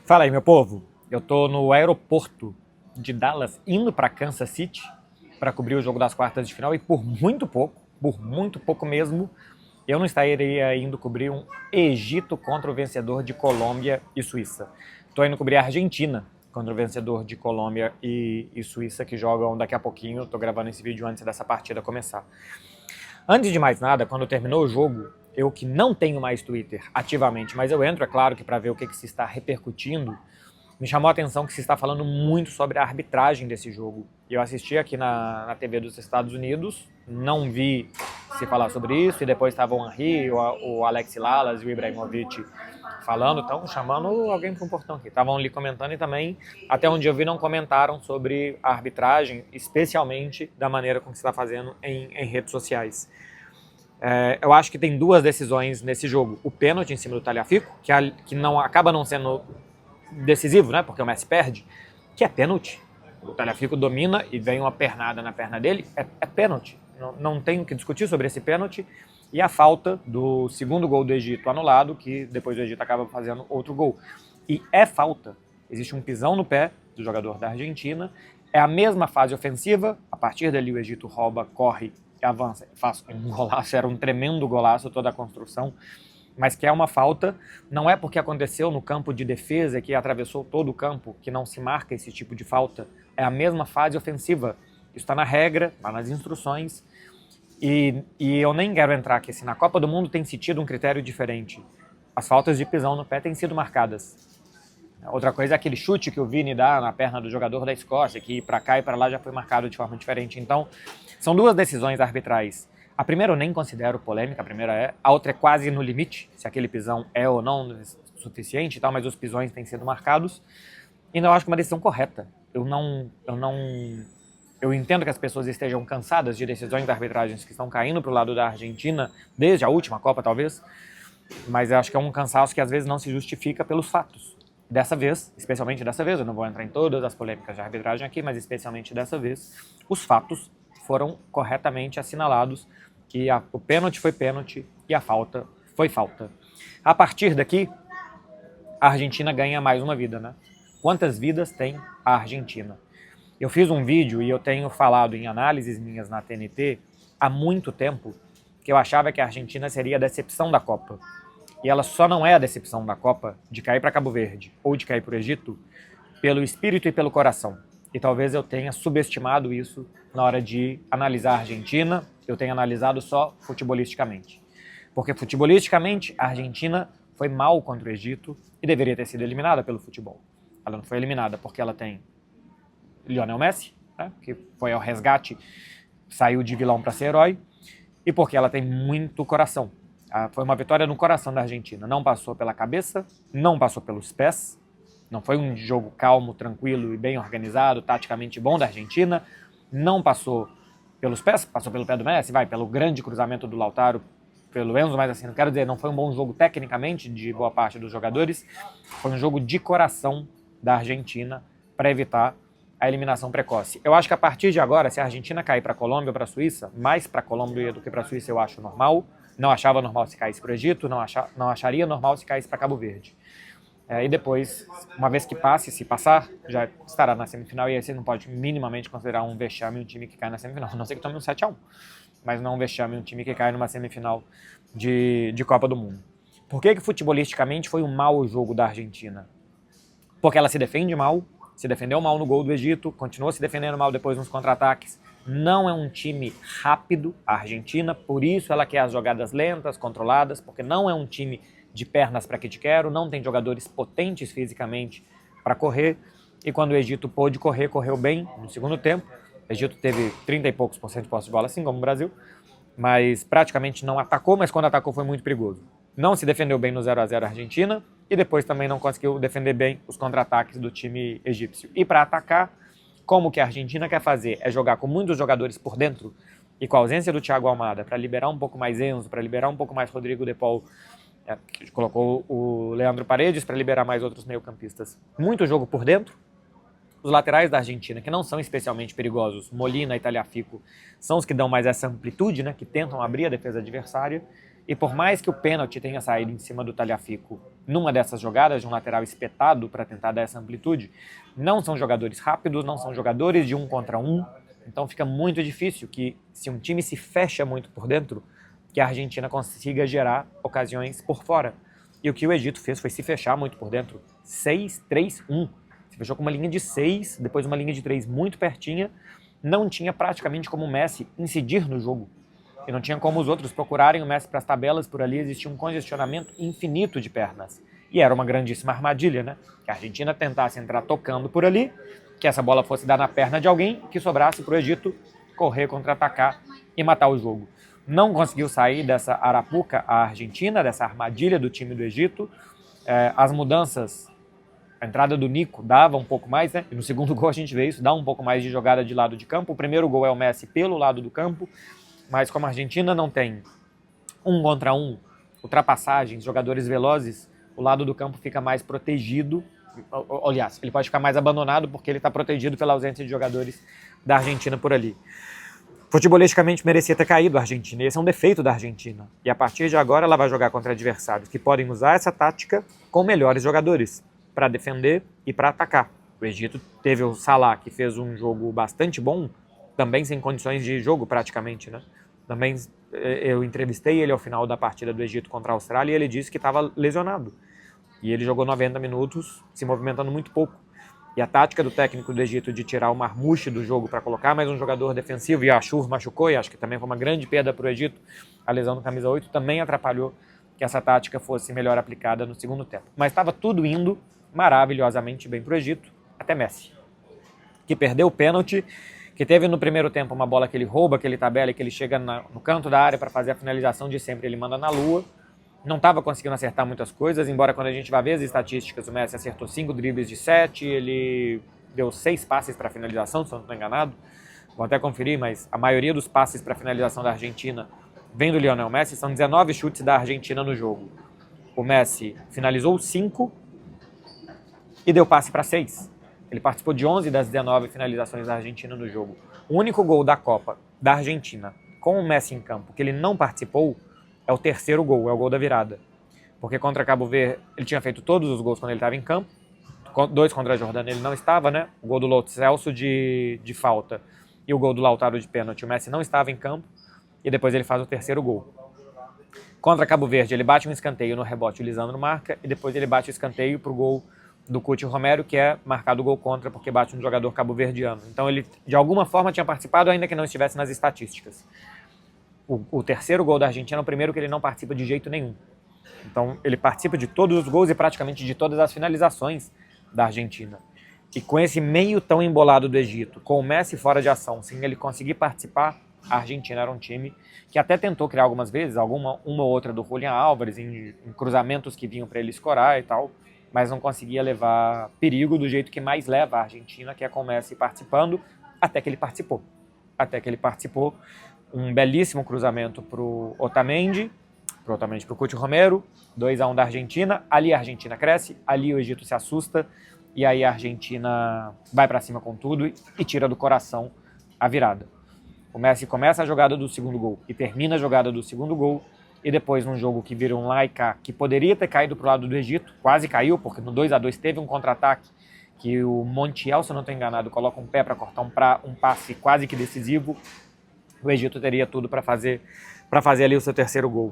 Fala aí, meu povo. Eu tô no aeroporto de Dallas, indo para Kansas City para cobrir o jogo das quartas de final e por muito pouco mesmo, eu não estaria indo cobrir um Egito contra o vencedor de Colômbia e Suíça. Tô indo cobrir a Argentina contra o vencedor de Colômbia e Suíça, que jogam daqui a pouquinho. Tô gravando esse vídeo antes dessa partida começar. Antes de mais nada, quando terminou o jogo, eu que não tenho mais Twitter ativamente, mas eu entro, é claro, que para ver o que se está repercutindo, me chamou a atenção que se está falando muito sobre a arbitragem desse jogo. Eu assisti aqui na TV dos Estados Unidos, não vi se falar sobre isso, e depois estavam o Henry, o Alex Lalas e o Ibrahimovic falando, estão chamando alguém para um portão aqui. Estavam ali comentando e também, até onde eu vi, não comentaram sobre a arbitragem, especialmente da maneira como se está fazendo em redes sociais. Eu acho que tem duas decisões nesse jogo. O pênalti em cima do Tagliafico, que não, acaba não sendo decisivo, né, porque o Messi perde, que é pênalti. O Tagliafico domina e vem uma pernada na perna dele, é pênalti. Não tem o que discutir sobre esse pênalti. E a falta do segundo gol do Egito anulado, que depois o Egito acaba fazendo outro gol. E é falta. Existe um pisão no pé do jogador da Argentina. É a mesma fase ofensiva. A partir dali o Egito rouba, corre, avança, faz um golaço. Era um tremendo golaço toda a construção. Mas que é uma falta, não é porque aconteceu no campo de defesa, que atravessou todo o campo, que não se marca esse tipo de falta. É a mesma fase ofensiva. Isso está na regra, está nas instruções. E eu nem quero entrar aqui, assim, na Copa do Mundo tem se tido um critério diferente. As faltas de pisão no pé têm sido marcadas. Outra coisa é aquele chute que o Vini dá na perna do jogador da Escócia, que para cá e para lá já foi marcado de forma diferente. Então, são duas decisões arbitrais. A primeira eu nem considero polêmica, a primeira a outra é quase no limite, se aquele pisão é ou não suficiente e tal, mas os pisões têm sido marcados. E eu acho que é uma decisão correta. Eu entendo que as pessoas estejam cansadas de decisões de arbitragens que estão caindo para o lado da Argentina, desde a última Copa talvez, mas eu acho que é um cansaço que às vezes não se justifica pelos fatos. Dessa vez, especialmente dessa vez, eu não vou entrar em todas as polêmicas de arbitragem aqui, mas especialmente dessa vez, os fatos foram corretamente assinalados, que o pênalti foi pênalti e a falta foi falta. A partir daqui, a Argentina ganha mais uma vida, né? Quantas vidas tem a Argentina? Eu fiz um vídeo e eu tenho falado em análises minhas na TNT há muito tempo que eu achava que a Argentina seria a decepção da Copa. E ela só não é a decepção da Copa de cair para Cabo Verde ou de cair para o Egito pelo espírito e pelo coração. E talvez eu tenha subestimado isso na hora de analisar a Argentina, eu tenho analisado só futebolisticamente. Porque futebolisticamente a Argentina foi mal contra o Egito e deveria ter sido eliminada pelo futebol. Ela não foi eliminada porque ela tem Lionel Messi, né, que foi ao resgate, saiu de vilão para ser herói, e porque ela tem muito coração. Foi uma vitória no coração da Argentina. Não passou pela cabeça, não passou pelos pés. Não foi um jogo calmo, tranquilo e bem organizado, taticamente bom da Argentina. Não passou pelos pés, passou pelo pé do Messi, pelo grande cruzamento do Lautaro, pelo Enzo, mas assim, não quero dizer, não foi um bom jogo tecnicamente de boa parte dos jogadores. Foi um jogo de coração da Argentina para evitar a eliminação precoce. Eu acho que a partir de agora, se a Argentina cair para a Colômbia ou para a Suíça, mais para a Colômbia do que para a Suíça eu acho normal. Não achava normal se caísse para o Egito, não acharia normal se caísse para Cabo Verde. E depois, uma vez que passe, se passar, já estará na semifinal e aí você não pode minimamente considerar um vexame um time que cai na semifinal. A não ser que tome um 7-1, mas não um vexame um time que cai numa semifinal de Copa do Mundo. Por que futebolisticamente foi um mau jogo da Argentina? Porque ela se defende mal, se defendeu mal no gol do Egito, continuou se defendendo mal depois nos contra-ataques. Não é um time rápido, a Argentina, por isso ela quer as jogadas lentas, controladas, porque não é um time de pernas para que te quero, não tem jogadores potentes fisicamente para correr, e quando o Egito pôde correr, correu bem no segundo tempo. O Egito teve 30 e poucos % de posse de bola, assim como o Brasil, mas praticamente não atacou, mas quando atacou foi muito perigoso. Não se defendeu bem no 0-0 a Argentina, e depois também não conseguiu defender bem os contra-ataques do time egípcio. E para atacar, como que a Argentina quer fazer? É jogar com muitos jogadores por dentro e com a ausência do Thiago Almada para liberar um pouco mais Enzo, para liberar um pouco mais Rodrigo de Paul, que colocou o Leandro Paredes para liberar mais outros meio-campistas. Muito jogo por dentro. Os laterais da Argentina, que não são especialmente perigosos, Molina e Tagliafico, são os que dão mais essa amplitude, né, que tentam abrir a defesa adversária. E por mais que o pênalti tenha saído em cima do Tagliafico numa dessas jogadas, de um lateral espetado para tentar dar essa amplitude, não são jogadores rápidos, não são jogadores de 1 contra 1, então fica muito difícil que, se um time se fecha muito por dentro, que a Argentina consiga gerar ocasiões por fora. E o que o Egito fez foi se fechar muito por dentro. 6-3-1. Se fechou com uma linha de 6, depois uma linha de 3 muito pertinha. Não tinha praticamente como o Messi incidir no jogo. E não tinha como os outros procurarem o Messi para as tabelas por ali. Existia um congestionamento infinito de pernas. E era uma grandíssima armadilha, né? Que a Argentina tentasse entrar tocando por ali, que essa bola fosse dar na perna de alguém, que sobrasse para o Egito correr, contra-atacar e matar o jogo. Não conseguiu sair dessa arapuca a Argentina, dessa armadilha do time do Egito. As mudanças, a entrada do Nico dava um pouco mais, né? E no segundo gol a gente vê isso, dá um pouco mais de jogada de lado de campo. O primeiro gol é o Messi pelo lado do campo, mas como a Argentina não tem 1 contra 1, ultrapassagens, jogadores velozes, o lado do campo fica mais protegido. Aliás, ele pode ficar mais abandonado porque ele está protegido pela ausência de jogadores da Argentina por ali. Futebolisticamente merecia ter caído a Argentina, e esse é um defeito da Argentina. E a partir de agora ela vai jogar contra adversários que podem usar essa tática com melhores jogadores para defender e para atacar. O Egito teve o Salah, que fez um jogo bastante bom, também sem condições de jogo praticamente, né? Também eu entrevistei ele ao final da partida do Egito contra a Austrália e ele disse que estava lesionado. E ele jogou 90 minutos se movimentando muito pouco. E a tática do técnico do Egito de tirar o Marmouche do jogo para colocar mais um jogador defensivo, e a Achour machucou, e acho que também foi uma grande perda para o Egito, a lesão do camisa 8 também atrapalhou que essa tática fosse melhor aplicada no segundo tempo. Mas estava tudo indo maravilhosamente bem para o Egito, até Messi, que perdeu o pênalti, que teve no primeiro tempo uma bola que ele rouba, que ele tabela e que ele chega no canto da área para fazer a finalização de sempre, ele manda na lua. Não estava conseguindo acertar muitas coisas, embora quando a gente vai ver as estatísticas, o Messi acertou 5 dribles de 7, ele deu 6 passes para finalização, se eu não estou enganado. Vou até conferir, mas a maioria dos passes para finalização da Argentina vem do Lionel Messi, são 19 chutes da Argentina no jogo. O Messi finalizou 5 e deu passe para 6. Ele participou de 11 das 19 finalizações da Argentina no jogo. O único gol da Copa da Argentina com o Messi em campo que ele não participou é o terceiro gol, é o gol da virada. Porque contra Cabo Verde ele tinha feito todos os gols quando ele estava em campo. 2 contra a Jordânia ele não estava, né? O gol do Lo Celso de falta e o gol do Lautaro de pênalti. O Messi não estava em campo e depois ele faz o terceiro gol. Contra Cabo Verde ele bate um escanteio no rebote, o Lisandro marca, e depois ele bate o escanteio para o gol do Cuti Romero, que é marcado o gol contra porque bate um jogador cabo-verdiano. Então ele de alguma forma tinha participado, ainda que não estivesse nas estatísticas. O terceiro gol da Argentina é o primeiro que ele não participa de jeito nenhum. Então ele participa de todos os gols e praticamente de todas as finalizações da Argentina. E com esse meio tão embolado do Egito, com o Messi fora de ação, sem ele conseguir participar, a Argentina era um time que até tentou criar algumas vezes, uma ou outra do Julián Álvares, em cruzamentos que vinham para ele escorar e tal, mas não conseguia levar perigo do jeito que mais leva a Argentina, que é com o Messi participando, até que ele participou. Um belíssimo cruzamento para o Otamendi, para o Cuti Romero, 2-1 da Argentina. Ali a Argentina cresce, ali o Egito se assusta, e aí a Argentina vai para cima com tudo e tira do coração a virada. O Messi começa a jogada do segundo gol e termina a jogada do segundo gol, e depois num jogo que vira um lá e cá, que poderia ter caído para o lado do Egito, quase caiu, porque no 2-2 teve um contra-ataque, que o Montiel, se eu não estou enganado, coloca um pé para cortar um passe quase que decisivo. O Egito teria tudo para fazer ali o seu terceiro gol.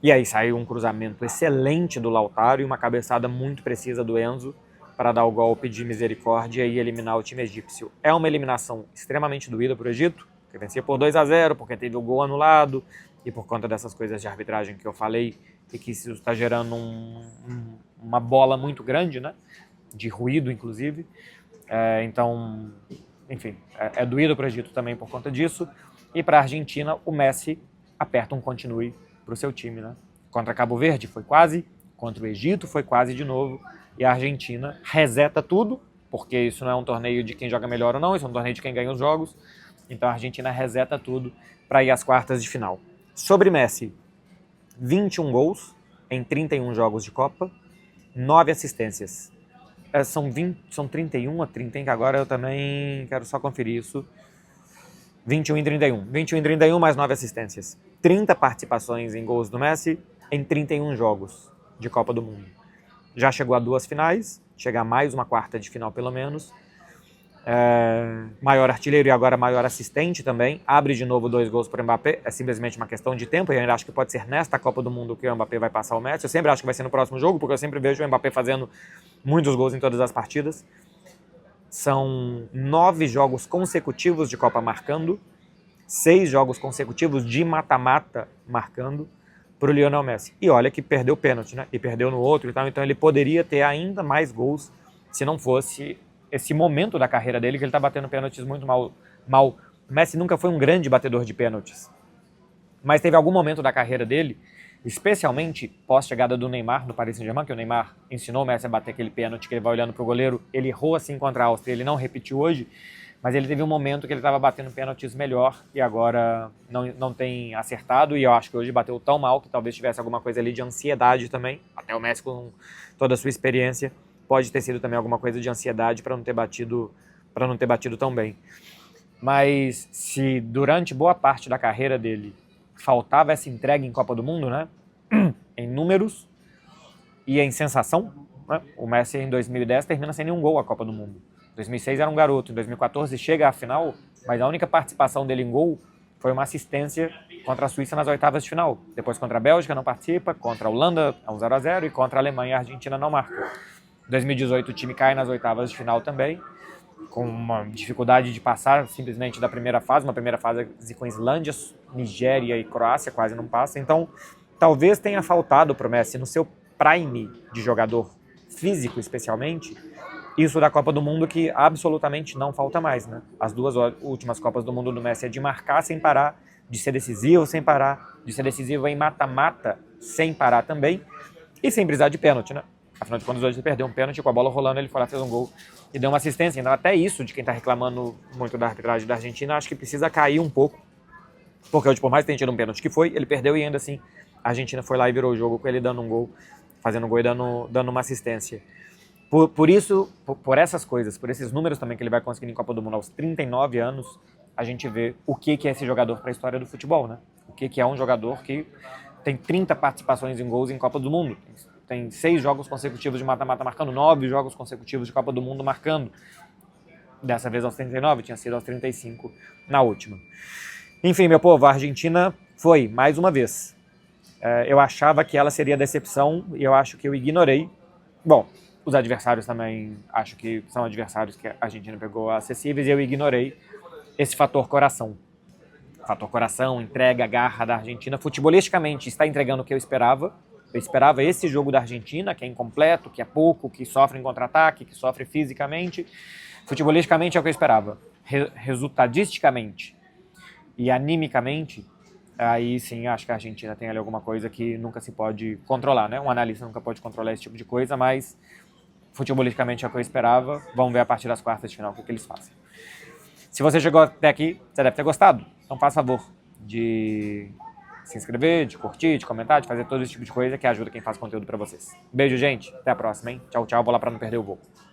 E aí saiu um cruzamento excelente do Lautaro e uma cabeçada muito precisa do Enzo para dar o golpe de misericórdia e eliminar o time egípcio. É uma eliminação extremamente doída para o Egito, que vencia por 2-0, porque teve o gol anulado e por conta dessas coisas de arbitragem que eu falei e que isso está gerando uma bola muito grande, né? De ruído, inclusive. Então, enfim, é doído para o Egito também por conta disso. E para a Argentina, o Messi aperta um continue para o seu time, né? Contra Cabo Verde foi quase, contra o Egito foi quase de novo, e a Argentina reseta tudo, porque isso não é um torneio de quem joga melhor ou não, isso é um torneio de quem ganha os jogos. Então a Argentina reseta tudo para ir às quartas de final. Sobre Messi, 21 gols em 31 jogos de Copa, 9 assistências. São 31 a 30, que agora eu também quero só conferir isso. 21 em 31 mais 9 assistências. 30 participações em gols do Messi em 31 jogos de Copa do Mundo. Já chegou a 2 finais, chega a mais uma quarta de final pelo menos. Maior artilheiro e agora maior assistente também. Abre de novo 2 gols para o Mbappé. É simplesmente uma questão de tempo. E eu ainda acho que pode ser nesta Copa do Mundo que o Mbappé vai passar o Messi. Eu sempre acho que vai ser no próximo jogo, porque eu sempre vejo o Mbappé fazendo muitos gols em todas as partidas. São 9 jogos consecutivos de Copa marcando, 6 jogos consecutivos de mata-mata marcando para o Lionel Messi. E olha que perdeu o pênalti, né? E perdeu no outro e tal. Então ele poderia ter ainda mais gols se não fosse esse momento da carreira dele que ele está batendo pênaltis muito mal. O Messi nunca foi um grande batedor de pênaltis, mas teve algum momento da carreira dele, especialmente pós-chegada do Neymar no Paris Saint-Germain, que o Neymar ensinou o Messi a bater aquele pênalti que ele vai olhando para o goleiro. Ele errou assim contra a Áustria, ele não repetiu hoje, mas ele teve um momento que ele estava batendo pênaltis melhor e agora não tem acertado, e eu acho que hoje bateu tão mal que talvez tivesse alguma coisa ali de ansiedade também. Até o Messi, com toda a sua experiência, pode ter sido também alguma coisa de ansiedade para não ter batido tão bem. Mas se durante boa parte da carreira dele faltava essa entrega em Copa do Mundo, né? Em números e em sensação, né? O Messi em 2010 termina sem nenhum gol a Copa do Mundo. Em 2006 era um garoto, em 2014 chega à final, mas a única participação dele em gol foi uma assistência contra a Suíça nas oitavas de final. Depois contra a Bélgica não participa, contra a Holanda é um 0-0 e contra a Alemanha e a Argentina não marca. Em 2018 o time cai nas oitavas de final também, com uma dificuldade de passar simplesmente da primeira fase, uma primeira fase com Islândia, Nigéria e Croácia, quase não passa. Então, talvez tenha faltado para o Messi, no seu prime de jogador físico especialmente, isso da Copa do Mundo que absolutamente não falta mais, né? As 2 últimas Copas do Mundo do Messi é de marcar sem parar, de ser decisivo sem parar, de ser decisivo em mata-mata sem parar também, e sem precisar de pênalti, né? Afinal de contas, hoje ele perdeu um pênalti, com a bola rolando, ele foi lá, fez um gol e deu uma assistência. Então, até isso, de quem está reclamando muito da arbitragem da Argentina, acho que precisa cair um pouco. Porque hoje, por mais que tenha tido um pênalti que foi, ele perdeu e ainda assim a Argentina foi lá e virou o jogo com ele dando um gol, fazendo um gol e dando uma assistência. Por isso, por essas coisas, por esses números também que ele vai conseguindo em Copa do Mundo aos 39 anos, a gente vê o que é esse jogador para a história do futebol, né? O que é um jogador que tem 30 participações em gols em Copa do Mundo. Tem 6 jogos consecutivos de mata-mata marcando, 9 jogos consecutivos de Copa do Mundo marcando. Dessa vez aos 39, tinha sido aos 35 na última. Enfim, meu povo, a Argentina foi, mais uma vez. Eu achava que ela seria decepção e eu acho que eu ignorei. Bom, os adversários também acho que são adversários que a Argentina pegou acessíveis e eu ignorei esse fator coração. Fator coração, entrega, garra da Argentina. Futebolisticamente está entregando o que eu esperava. Eu esperava esse jogo da Argentina, que é incompleto, que é pouco, que sofre em contra-ataque, que sofre fisicamente. Futebolisticamente é o que eu esperava. Resultadisticamente e animicamente, aí sim acho que a Argentina tem ali alguma coisa que nunca se pode controlar, né? Um analista nunca pode controlar esse tipo de coisa, mas futebolisticamente é o que eu esperava. Vamos ver a partir das quartas de final o que eles fazem. Se você chegou até aqui, você deve ter gostado. Então faça favor de se inscrever, de curtir, de comentar, de fazer todo esse tipo de coisa que ajuda quem faz conteúdo pra vocês. Beijo, gente. Até a próxima, hein? Tchau, tchau. Vou lá pra não perder o voo.